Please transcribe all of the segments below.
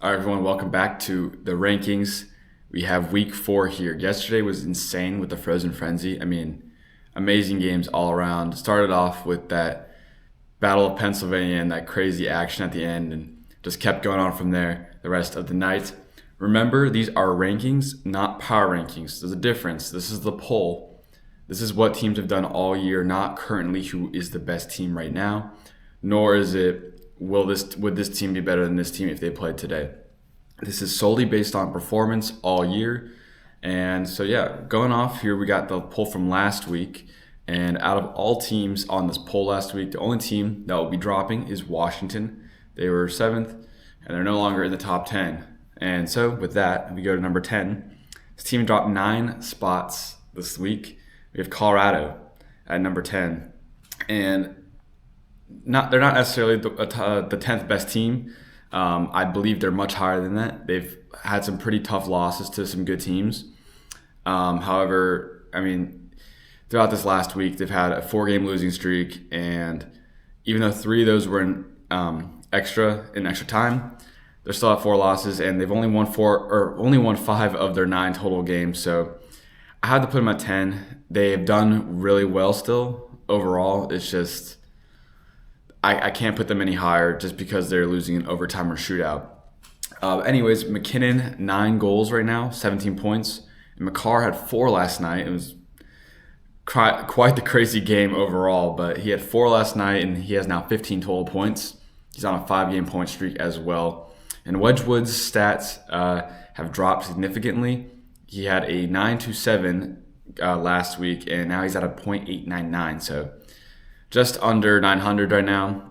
All right, everyone, welcome back to the rankings. We have week 4 here. Yesterday was insane with the Frozen Frenzy. I mean, amazing games all around. Started off with that Battle of Pennsylvania and that crazy action at the end and just kept going on from there the rest of the night. Remember, these are rankings, not power rankings. There's a difference. This is the poll. This is what teams have done all year, not currently who is the best team right now, nor is it would this team be better than this team if they played today. This is solely based on performance all year. And so yeah, going off here, we got the poll from last week. And out of all teams on this poll last week, the only team that will be dropping is Washington. They were 7th, and they're no longer in the top 10. And so with that, we go to number 10. This team dropped 9 spots this week. We have Colorado at number 10. And they're not necessarily the 10th best team. I believe they're much higher than that. They've had some pretty tough losses to some good teams. However, I mean, throughout this last week, they've had a 4-game losing streak, and even though 3 of those were in extra time, they're still at 4 losses, and they've only won 5 of their 9 total games. So I had to put them at 10. They have done really well still overall. It's just I can't put them any higher just because they're losing in overtime or shootout. Anyways, McKinnon, 9 goals right now, 17 points. And McCarr had 4 last night. It was quite the crazy game overall, but he had 4 last night, and he has now 15 total points. He's on a 5-game point streak as well. And Wedgwood's stats have dropped significantly. He had a 927 last week, and now he's at a .899, so just under 900 right now.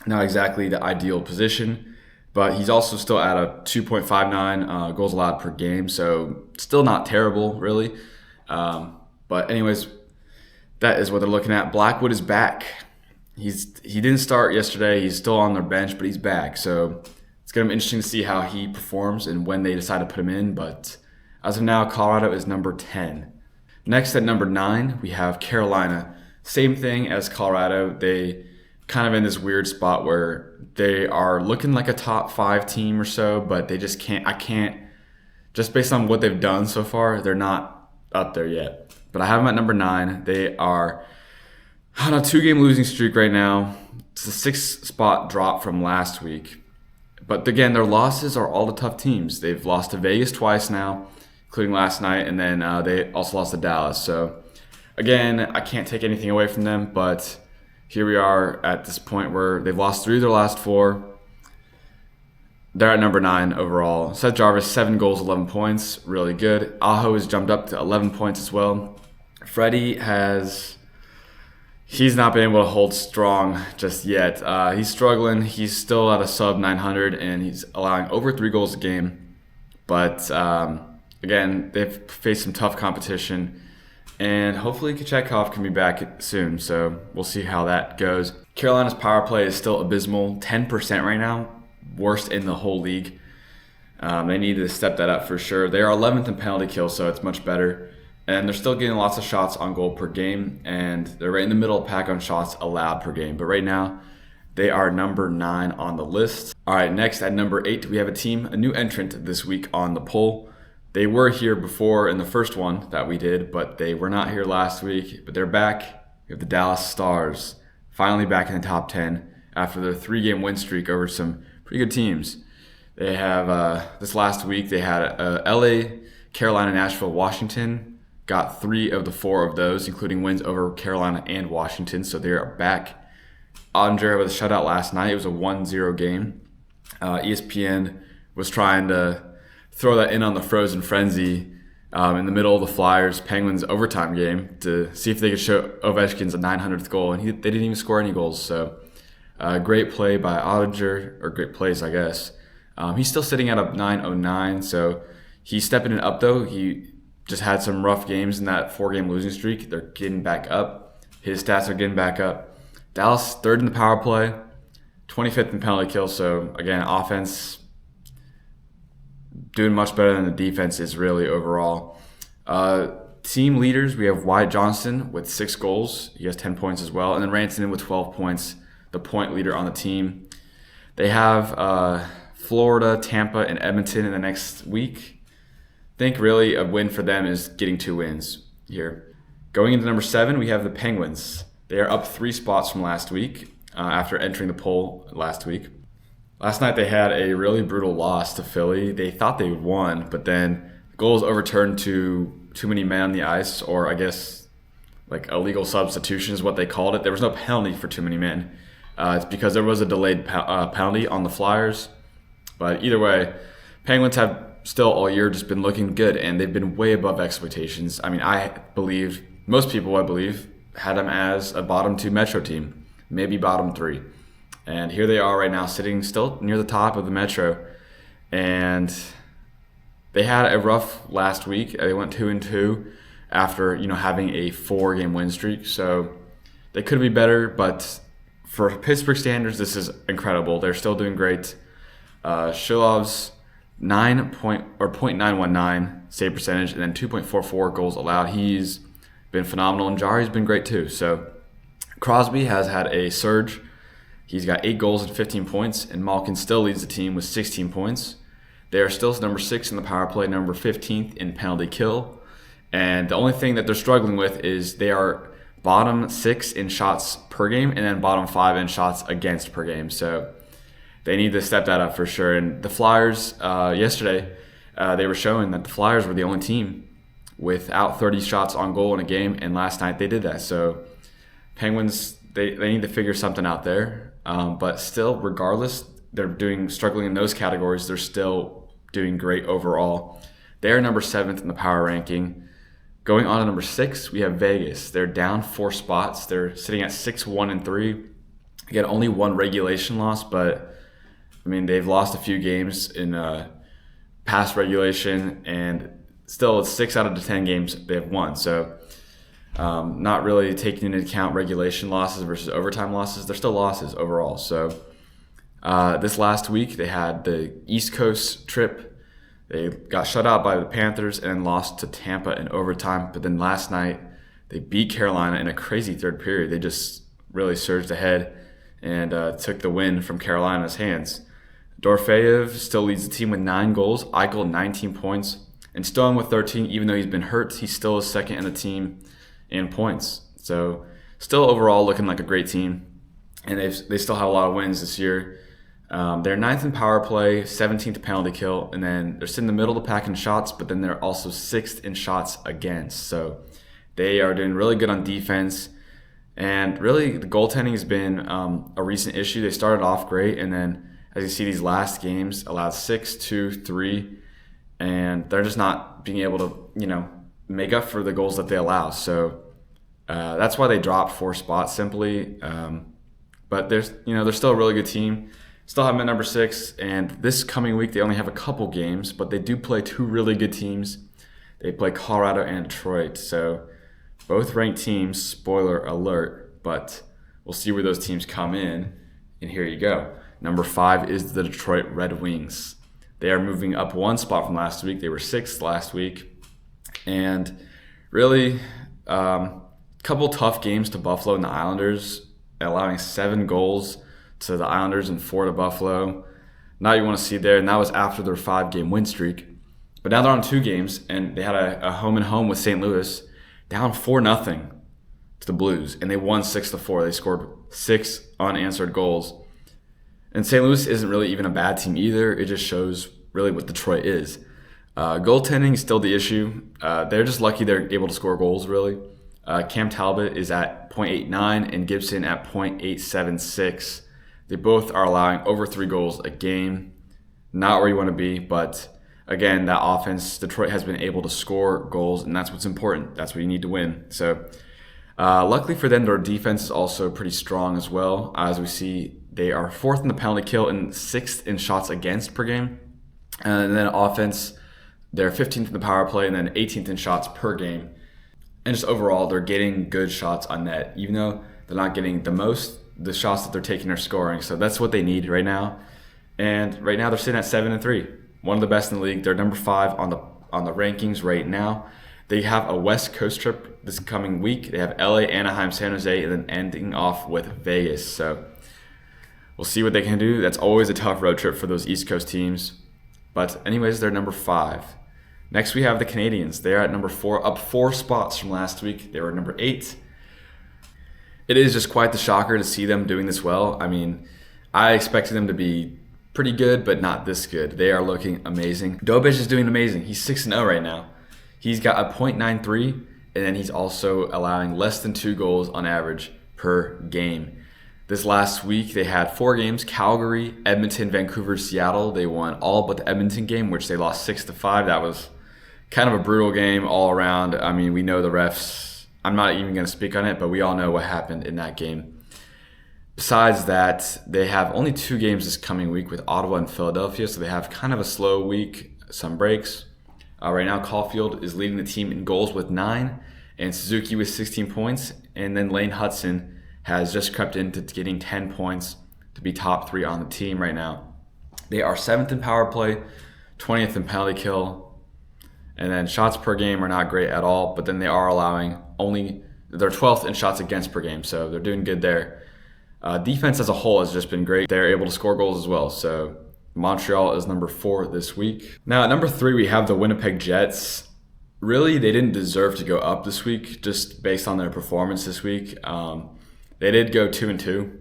Not exactly the ideal position, but he's also still at a 2.59 goals allowed per game, so still not terrible, really. But anyways, that is what they're looking at. Blackwood is back. He didn't start yesterday. He's still on their bench, but he's back. So it's going to be interesting to see how he performs and when they decide to put him in. But as of now, Colorado is number 10. Next at number 9, we have Carolina. Same thing as Colorado. They kind of in this weird spot where they are looking like a top 5 team or so, but they just can't, just based on what they've done so far, they're not up there yet. But I have them at number 9. They are on a 2-game losing streak right now. It's a 6-spot drop from last week. But again, their losses are all the tough teams. They've lost to Vegas twice now, including last night, and then they also lost to Dallas. So again, I can't take anything away from them, but here we are at this point where they've lost 3 of their last 4. They're at number 9 overall. Seth Jarvis, 7 goals, 11 points. Really good. Aho has jumped up to 11 points as well. Freddie he's not been able to hold strong just yet. He's struggling. He's still at a sub 900, and he's allowing over 3 goals a game. But again, they've faced some tough competition. And hopefully Kochetkov can be back soon, so we'll see how that goes. Carolina's power play is still abysmal, 10% right now, worst in the whole league. They need to step that up for sure. They are 11th in penalty kill, so it's much better. And they're still getting lots of shots on goal per game, and they're right in the middle of the pack on shots allowed per game. But right now, they are number 9 on the list. All right, next at number 8, we have a new entrant this week on the poll. They were here before in the first one that we did, but they were not here last week. But they're back. We have the Dallas Stars, finally back in the top 10 after their 3-game win streak over some pretty good teams. They have, this last week, they had LA, Carolina, Nashville, Washington. Got 3 of the 4 of those, including wins over Carolina and Washington, so they're back. Andre with a shutout last night. It was a 1-0 game. ESPN was trying to throw that in on the Frozen Frenzy in the middle of the Flyers-Penguins overtime game to see if they could show Ovechkin's 900th goal, and they didn't even score any goals. So great play by Oettinger, or great plays, I guess. He's still sitting at a 909, so he's stepping it up, though. He just had some rough games in that 4-game losing streak. They're getting back up. His stats are getting back up. Dallas, 3rd in the power play, 25th in penalty kill. So, again, offense doing much better than the defense is really overall. Team leaders, we have Wyatt Johnston with 6 goals. He has 10 points as well. And then Rantanen with 12 points, the point leader on the team. They have Florida, Tampa, and Edmonton in the next week. I think really a win for them is getting 2 wins here. Going into number 7, we have the Penguins. They are up 3 spots from last week after entering the poll last week. Last night they had a really brutal loss to Philly. They thought they won, but then goals overturned to too many men on the ice, or I guess like illegal substitution is what they called it. There was no penalty for too many men. It's because there was a delayed penalty on the Flyers. But either way, Penguins have still all year just been looking good, and they've been way above expectations. I mean, most people, I believe, had them as a bottom 2 Metro team, maybe bottom 3. And here they are right now, sitting still near the top of the Metro. And they had a rough last week. They went 2-2 after having a 4-game win streak. So they could be better, but for Pittsburgh standards, this is incredible. They're still doing great. Shilov's 0.919 save percentage and then 2.44 goals allowed. He's been phenomenal, and Jari's been great too. So Crosby has had a surge. He's got 8 goals and 15 points, and Malkin still leads the team with 16 points. They are still number 6 in the power play, number 15th in penalty kill. And the only thing that they're struggling with is they are bottom 6 in shots per game and then bottom 5 in shots against per game. So they need to step that up for sure. And the Flyers, yesterday, they were showing that the Flyers were the only team without 30 shots on goal in a game, and last night they did that. So Penguins, they need to figure something out there. But still, regardless, they're struggling in those categories. They're still doing great overall. They're number 7th in the power ranking. Going on to number 6, we have Vegas. They're down 4 spots. They're sitting at 6-1-3. Again, only 1 regulation loss, but I mean, they've lost a few games in past regulation, and still it's 6 out of the 10 games they have won. So not really taking into account regulation losses versus overtime losses. They're still losses overall. So this last week they had the East Coast trip. They got shut out by the Panthers and lost to Tampa in overtime. But then last night they beat Carolina in a crazy third period. They just really surged ahead and took the win from Carolina's hands. Dorofeyev still leads the team with 9 goals. Eichel 19 points. And Stone with 13, even though he's been hurt, he still is second in the team in points. So still overall looking like a great team. And they still have a lot of wins this year. They're 9th in power play, 17th in penalty kill, and then they're sitting in the middle of the pack in shots, but then they're also 6th in shots against. So they are doing really good on defense. And really, the goaltending has been a recent issue. They started off great, and then as you see, these last games allowed 6, 2, 3, and they're just not being able to, make up for the goals that they allow. So that's why they dropped 4 spots simply. But they're still a really good team. Still have them at number 6, and this coming week they only have a couple games, but they do play 2 really good teams. They play Colorado and Detroit, so both ranked teams, spoiler alert, but we'll see where those teams come in, and here you go. Number 5 is the Detroit Red Wings. They are moving up 1 spot from last week. They were 6th last week, and really couple tough games to Buffalo and the Islanders, allowing 7 goals to the Islanders and 4 to Buffalo. Not you want to see there, and that was after their 5-game win streak. But now they're on 2 games, and they had a home-and-home with St. Louis, down 4-0 to the Blues, and they won 6-4. They scored 6 unanswered goals. And St. Louis isn't really even a bad team either. It just shows really what Detroit is. Goaltending is still the issue. They're just lucky they're able to score goals, really. Cam Talbot is at .89 and Gibson at .876. They both are allowing over 3 goals a game. Not where you want to be, but again, that offense, Detroit has been able to score goals, and that's what's important. That's what you need to win. So luckily for them, their defense is also pretty strong as well. As we see, they are 4th in the penalty kill and 6th in shots against per game. And then offense, they're 15th in the power play and then 18th in shots per game. And just overall, they're getting good shots on net, even though they're not getting the shots that they're taking are scoring. So that's what they need right now. And right now they're sitting at 7-3, one of the best in the league. They're number 5 on the rankings right now. They have a West Coast trip this coming week. They have LA, Anaheim, San Jose, and then ending off with Vegas. So We'll see what they can do. That's always a tough road trip for those East Coast teams. But anyways, they're number 5. Next, we have the Canadians. They're at number 4, up 4 spots from last week. They were number 8. It is just quite the shocker to see them doing this well. I mean, I expected them to be pretty good, but not this good. They are looking amazing. Dobic is doing amazing. He's 6-0 right now. He's got a .93, and then he's also allowing less than 2 goals on average per game. This last week, they had 4 games: Calgary, Edmonton, Vancouver, Seattle. They won all but the Edmonton game, which they lost 6-5. That was kind of a brutal game all around. I mean, we know the refs. I'm not even going to speak on it, but we all know what happened in that game. Besides that, they have only 2 games this coming week with Ottawa and Philadelphia, so they have kind of a slow week, some breaks. Right now, Caulfield is leading the team in goals with 9, and Suzuki with 16 points, and then Lane Hudson has just crept into getting 10 points to be top 3 on the team right now. They are 7th in power play, 20th in penalty kill, and then shots per game are not great at all, but then they are allowing they're 12th in shots against per game, so they're doing good there. Defense as a whole has just been great. They're able to score goals as well, so Montreal is number 4 this week. Now at number 3, we have the Winnipeg Jets. Really, they didn't deserve to go up this week, just based on their performance this week. They did go 2-2,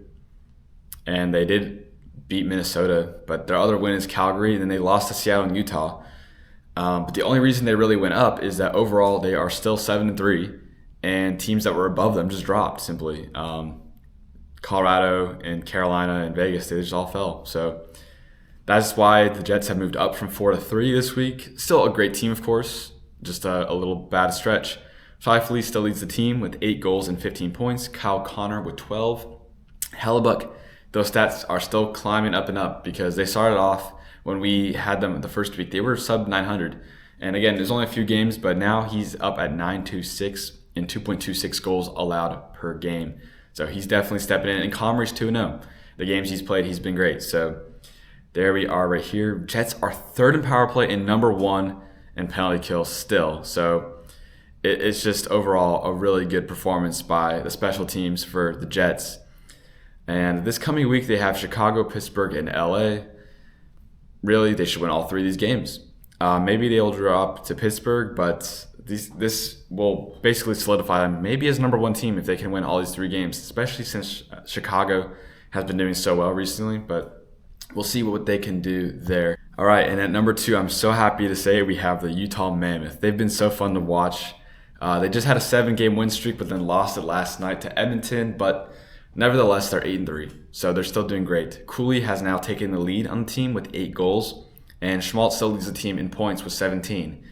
and they did beat Minnesota, but their other win is Calgary, and then they lost to Seattle and Utah. But the only reason they really went up is that overall they are still 7-3, and teams that were above them just dropped simply. Colorado and Carolina and Vegas, they just all fell. So that's why the Jets have moved up from 4-3 this week. Still a great team, of course, just a little bad stretch. Scheifele still leads the team with 8 goals and 15 points. Kyle Connor with 12. Hellebuck, those stats are still climbing up and up because they started off when we had them the first week. They were sub 900. And again, there's only a few games, but now he's up at 926 and 2.26 goals allowed per game. So he's definitely stepping in. And Comrie's 2-0. The games he's played, he's been great. So there we are right here. Jets are 3rd in power play and number 1 in penalty kill still. So it's just overall a really good performance by the special teams for the Jets. And this coming week, they have Chicago, Pittsburgh, and LA. Really, they should win all 3 of these games. Maybe they'll drop to Pittsburgh, but this will basically solidify them maybe as number 1 team if they can win all these 3 games, especially since Chicago has been doing so well recently. But we'll see what they can do there. All right, and at number 2, I'm so happy to say we have the Utah Mammoth. They've been so fun to watch. They just had a 7-game win streak, but then lost it last night to Edmonton. But nevertheless, they're 8-3, so they're still doing great. Cooley has now taken the lead on the team with 8 goals, and Schmaltz still leads the team in points with 17.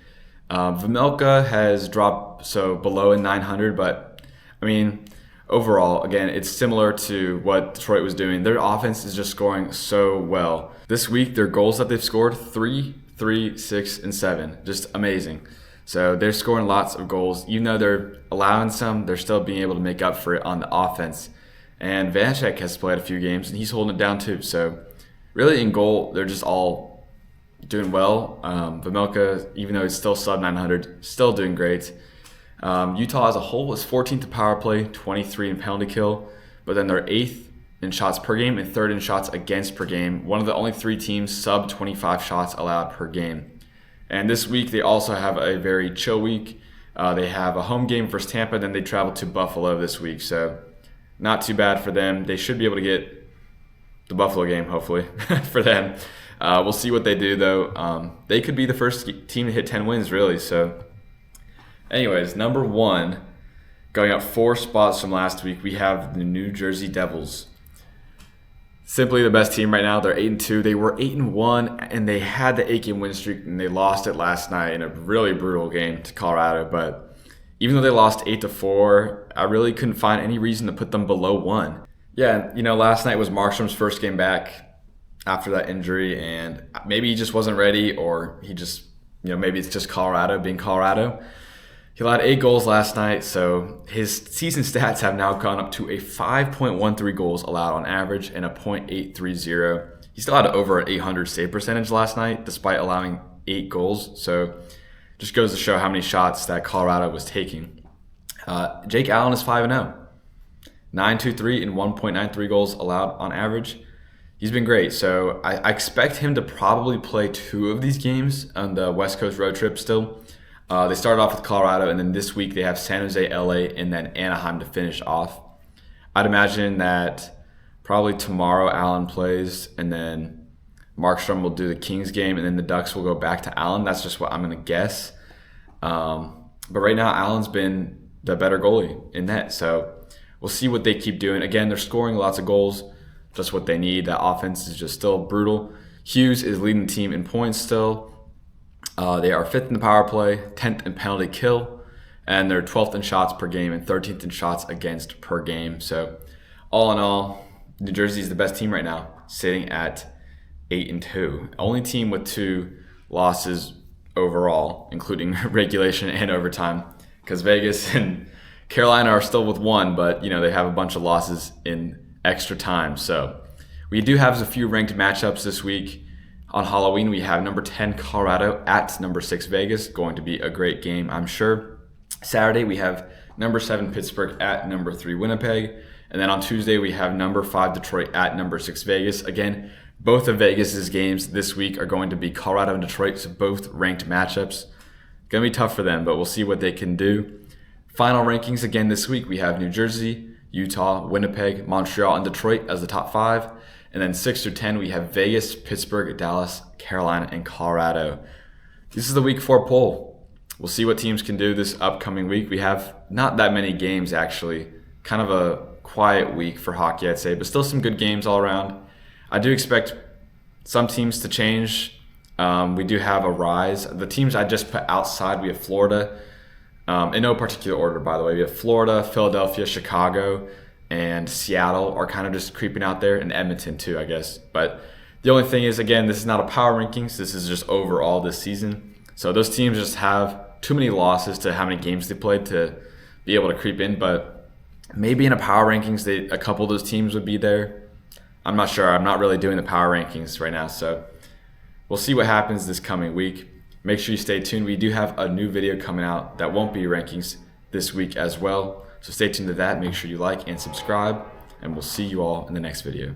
Vejmelka has dropped below in 900, but I mean, overall, again, it's similar to what Detroit was doing. Their offense is just scoring so well. This week, their goals that they've scored, 3, 3, 6, and 7. Just amazing. So they're scoring lots of goals. Even though they're allowing some, they're still being able to make up for it on the offense. And Vanacek has played a few games, and he's holding it down too. So really in goal, they're just all doing well. Vejmelka, even though he's still sub 900, still doing great. Utah as a whole is 14th in power play, 23 in penalty kill, but then they're 8th in shots per game and 3rd in shots against per game. One of the only 3 teams sub 25 shots allowed per game. And this week, they also have a very chill week. They have a home game versus Tampa, then they travel to Buffalo this week. So not too bad for them. They should be able to get the Buffalo game, hopefully, for them. We'll see what they do, though. They could be the first team to hit 10 wins, really. So anyways, number 1, going up 4 spots from last week, we have the New Jersey Devils. Simply the best team right now. They're 8-2. They were 8-1, and they had the 8-game win streak, and they lost it last night in a really brutal game to Colorado. But even though they lost 8-4, I really couldn't find any reason to put them below 1. Yeah, last night was Markstrom's first game back after that injury, and maybe he just wasn't ready, or he just, maybe it's just Colorado being Colorado. He allowed 8 goals last night, so his season stats have now gone up to a 5.13 goals allowed on average and a .830. He still had over an 800 save percentage last night, despite allowing 8 goals. So just goes to show how many shots that Colorado was taking. Jake Allen is 5-0. .923 and 1.93 goals allowed on average. He's been great. So I expect him to probably play 2 of these games on the West Coast road trip still. They started off with Colorado, and then this week they have San Jose, LA, and then Anaheim to finish off. I'd imagine that probably tomorrow Allen plays, and then Markstrom will do the Kings game, and then the Ducks will go back to Allen. That's just what I'm going to guess. But right now, Allen's been the better goalie in net. So we'll see what they keep doing. Again, they're scoring lots of goals, just what they need. That offense is just still brutal. Hughes is leading the team in points still. They are 5th in the power play, 10th in penalty kill, and they're 12th in shots per game and 13th in shots against per game. So all in all, New Jersey is the best team right now, sitting at 8-2. Only team with 2 losses overall, including regulation and overtime, because Vegas and Carolina are still with 1, but they have a bunch of losses in extra time. So we do have a few ranked matchups this week. On Halloween, we have number 10 Colorado at number 6 Vegas. Going to be a great game, I'm sure. Saturday, we have number 7 Pittsburgh at number 3 Winnipeg. And then on Tuesday, we have number 5 Detroit at number 6 Vegas. Again, both of Vegas's games this week are going to be Colorado and Detroit, so both ranked matchups. Going to be tough for them, but we'll see what they can do. Final rankings again this week, we have New Jersey, Utah, Winnipeg, Montreal, and Detroit as the top 5. And then 6 through 10, we have Vegas, Pittsburgh, Dallas, Carolina, and Colorado. This is the week 4 poll. We'll see what teams can do this upcoming week. We have not that many games, actually. Kind of a quiet week for hockey, I'd say, but still some good games all around. I do expect some teams to change. We do have a rise. The teams I just put outside, we have Florida. In no particular order, by the way. We have Florida, Philadelphia, Chicago, and Seattle are kind of just creeping out there, and Edmonton too, I guess. But the only thing is, again, this is not a power rankings. This is just overall this season. So those teams just have too many losses to how many games they played to be able to creep in. But maybe in a power rankings, a couple of those teams would be there. I'm not sure. I'm not really doing the power rankings right now. So we'll see what happens this coming week. Make sure you stay tuned. We do have a new video coming out that won't be rankings this week as well. So stay tuned to that. Make sure you like and subscribe, and we'll see you all in the next video.